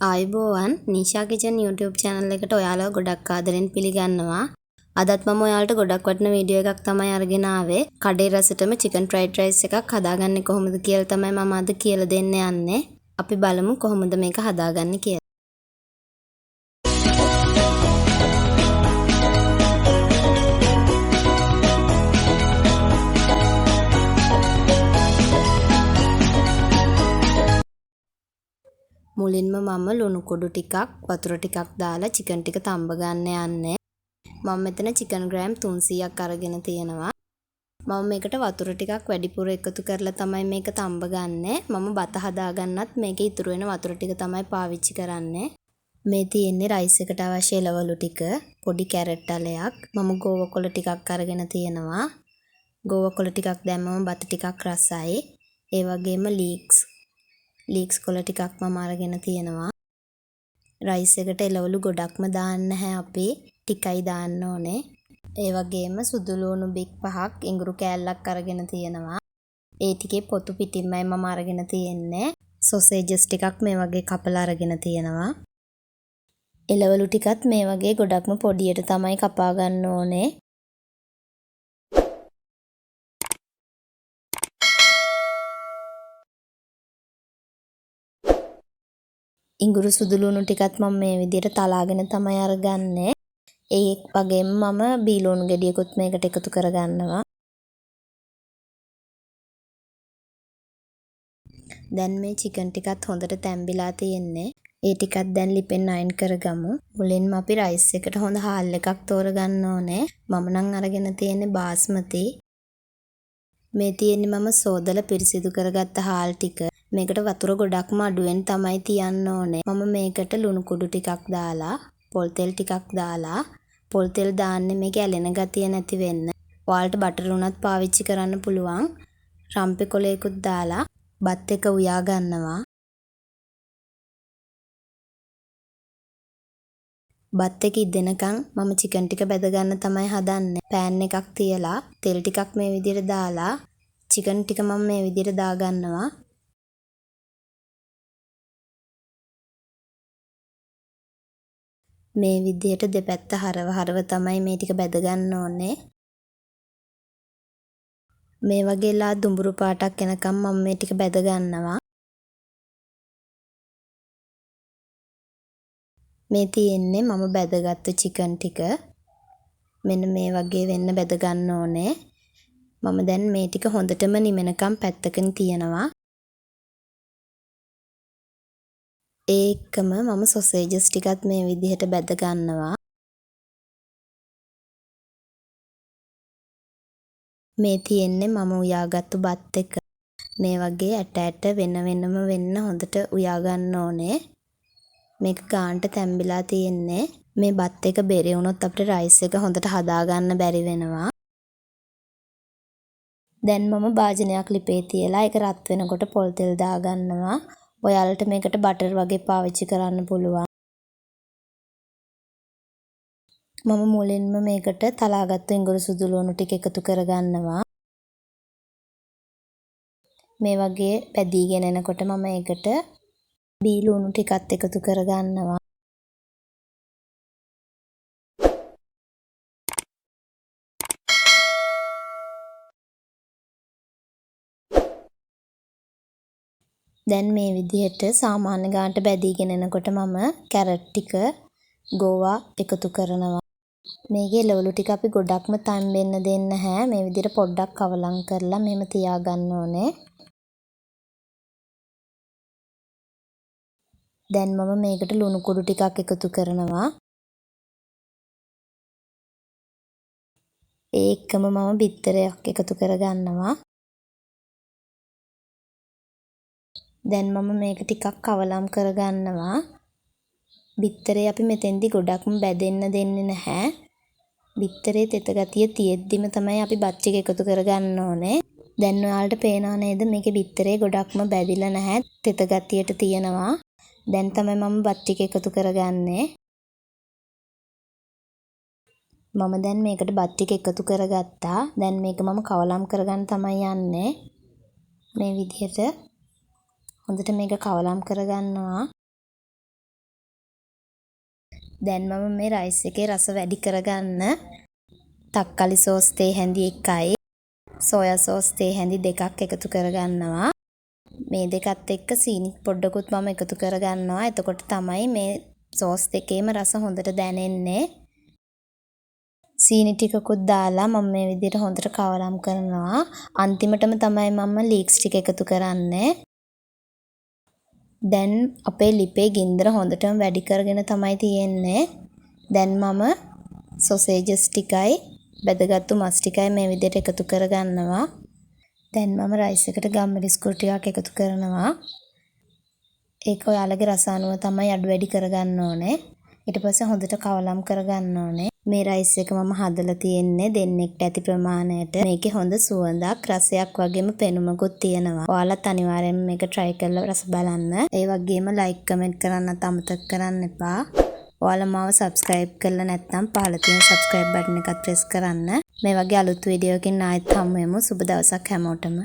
ආයුබෝවන් නිෂා kitchen YouTube channel එකට ඔයාලව ගොඩක් ආදරෙන් පිළිගන්නවා. අදත් මම ඔයාලට ගොඩක් වටින වීඩියෝ එකක් තමයි අරගෙන ආවේ. කඩේ රසටම chicken fried rice එකක් හදාගන්නේ කොහොමද කියලා තමයි මම අද කියලා දෙන්න යන්නේ. අපි බලමු කොහොමද මේක හදාගන්නේ කියලා. මුලින්ම මම ලුණු කුඩු ටිකක් වතුර ටිකක් දාලා chicken ටික තඹ ගන්න යන්නේ. මම මෙතන chicken gram 300ක් අරගෙන තියෙනවා. මම මේකට වතුර ටිකක් වැඩිපුර එකතු කරලා තමයි මේක තඹ ගන්නෙ. මම බත හදාගන්නත් මේකේ ඉතුරු වෙන වතුර ටික තමයි පාවිච්චි කරන්නේ. මේ තියෙන්නේ රයිස් එකට අවශ්‍ය එළවලු ටික, පොඩි කැරට් අලයක්, මම ගෝවකොළ ටිකක් අරගෙන තියෙනවා. ගෝවකොළ ටිකක් දැම්මම බත ටිකක් රසයි. ඒ වගේම ලීක්ස් කොළ ටිකක් මම අරගෙන තියෙනවා. රයිස් එකට එළවලු ගොඩක්ම දාන්න නැහැ අපි. ටිකයි දාන්න ඕනේ. ඒ වගේම සුදු ලුණු බික් 5ක් ඉඟුරු කෑල්ලක් අරගෙන තියෙනවා. ඒ ටිකේ පොතු පිටින්මයි මම අරගෙන තියෙන්නේ. සොසේජස් ටිකක් මේ වගේ කපලා අරගෙන තියෙනවා. එළවලු ටිකත් මේ වගේ ගොඩක්ම පොඩියට තමයි කපා ගන්න ඕනේ. ඉඟුරු සුදු ලුණු ටිකත් මම මේ විදිහට තලාගෙන තමයි අරගන්නේ. ඒ වගේම මම බීලුණු ගෙඩියකුත් මේකට එකතු කරගන්නවා. දැන් මේ chicken ටිකත් හොඳට තැම්බිලා තියෙන්නේ. ඒ ටිකත් දැන් ලිපෙන් අයින් කරගමු. මුලින්ම අපි රයිස් එකට හොඳ හාල් එකක් තෝරගන්න ඕනේ. මම නම් අරගෙන තියෙන්නේ බාස්මති. මේ තියෙන්නේ මම සෝදලා පිරිසිදු කරගත්ත හාල් ටික. මේකට වතුර ගොඩක්ම අඩුවෙන් තමයි තියන්න ඕනේ. මම මේකට ලුණු කුඩු ටිකක් දාලා, පොල් තෙල් ටිකක් දාලා, පොල් තෙල් දාන්නේ මේක ඇලෙන ගතිය නැති වෙන්න. ඔයාලට බටර් උනත් පාවිච්චි කරන්න පුළුවන්. රම්පේ කොලයකුත් දාලා බත් එක උයා ගන්නවා. බත් එක ඉදෙනකන් මම chicken ටික බෙද ගන්න තමයි හදන්නේ. පෑන් එකක් තියලා තෙල් ටිකක් මේ විදිහට දාලා chicken ටික මම මේ විදිහට දා ගන්නවා. මේ විදිහට දෙපැත්ත හරව තමයි මේ ටික බෙද ගන්න ඕනේ. මේ වගේලා දුඹුරු පාටක් එනකම් මම මේ ටික බෙද ගන්නවා. මේ තියෙන්නේ මම බෙදගත්තු chicken ටික. මෙන්න මේ වගේ වෙන්න බෙද ගන්න ඕනේ. මම දැන් මේ ටික හොඳටම නිමෙනකම් පැත්තකින් තියනවා. ඒකම මම සොසේජස් ටිකත් මේ විදිහට බෙද ගන්නවා. මේ තියෙන්නේ මම උයාගත්තු බත් එක. මේ වගේ ඇට වෙනම වෙන්න හොඳට උයා ගන්න ඕනේ. මේක ගානට තැම්බිලා තියෙන්නේ. මේ බත් එක බෙරේ වුණොත් අපිට රයිස් එක හොඳට හදා ගන්න බැරි වෙනවා. දැන් මම භාජනයක් ලිපේ තියලා ඒක රත් වෙනකොට පොල් තෙල් දා ගන්නවා. ඔයාලට මේකට බටර් වගේ පාවිච්චි කරන්න පුළුවන්. මම මුලින්ම මේකට තලාගත්තු ඉඟුරු සුදු ලුණු ටික එකතු කරගන්නවා. මේ වගේ පැදීගෙන එනකොට මම ඒකට බීලුණු ටිකත් එකතු කරගන්නවා. දැන් මේ විදිහට සාමාන්‍ය ගානට බැදීගෙන එනකොට මම කැරට් ටික ගෝවා එකතු කරනවා. මේකේ එළවලු ටික අපි ගොඩක්ම තැම්බෙන්න දෙන්න නැහැ. මේ විදිහට පොඩ්ඩක් කවලම් කරලා මෙහෙම තියා ගන්න ඕනේ. දැන් මම මේකට ලුණු කුඩු ටිකක් එකතු කරනවා. ඒකම මම බිත්තරයක් එකතු කරගන්නවා. දැන් මම මේක ටිකක් කවලම් කරගන්නවා. බිත්තරේ අපි මෙතෙන්දි ගොඩක්ම බැදෙන්න දෙන්නේ නැහැ. බිත්තරේ තෙත ගතිය තියෙද්දිම තමයි අපි බත් ටික එකතු කරගන්න ඕනේ. දැන් ඔයාලට පේනව නේද මේකේ බිත්තරේ ගොඩක්ම බැදිලා නැහැ. තෙත ගතියට තියෙනවා. දැන් තමයි මම බත් ටික එකතු කරගන්නේ. මම දැන් මේකට බත් ටික එකතු කරගත්තා. දැන් මේක මම කවලම් කරගන්න තමයි යන්නේ. මේ විදිහට හොඳට මේක කවලම් කරගන්නවා. දැන් මම මේ රයිස් එකේ රස වැඩි කරගන්න තක්කාලි සෝස් තේ හැඳි 1යි සෝයා සෝස් තේ හැඳි 2ක් එකතු කරගන්නවා. මේ දෙකත් එක්ක සීනි පොඩ්ඩකුත් මම එකතු කරගන්නවා. එතකොට තමයි මේ සෝස් දෙකේම රස හොඳට දැනෙන්නේ. සීනි ටිකකුත් දාලා මම මේ විදිහට හොඳට කවරම් කරනවා. අන්තිමටම තමයි මම ලීක්ස් ටික එකතු කරන්නේ. දැන් අපේ ලිපේ ගින්දර හොඳටම වැඩි කරගෙන තමයි තියෙන්නේ. දැන් මම සොසේජස් ටිකයි බෙදගත්තු මස් ටිකයි මේ විදිහට එකතු කරගන්නවා. දැන් මම රයිස් එකට ගම්මිරිස් කුඩු ටිකක් එකතු කරනවා. ඒක ඔයාලගේ රස අනුව තමයි අඩු වැඩි කරගන්න ඕනේ. ඊට පස්සේ හොඳට කවලම් කරගන්න ඕනේ. මේ රයිස් එක මම හදලා තියෙන්නේ දෙන්නෙක්ට ඇති ප්‍රමාණයට. මේකේ හොඳ සුවඳක් රසයක් වගේම පෙනුමකුත් තියෙනවා. ඔයාලත් අනිවාර්යෙන්ම මේක try කරලා රස බලන්න. ඒ වගේම like comment කරන්නත් අමතක කරන්න එපා. ඔයාලා මාව subscribe කරලා නැත්නම් පහළ තියෙන subscribe button එකත් press කරන්න. මේ වගේ අලුත් වීඩියෝ එකකින් ආයෙත් හමු වෙමු. සුබ දවසක් හැමෝටම.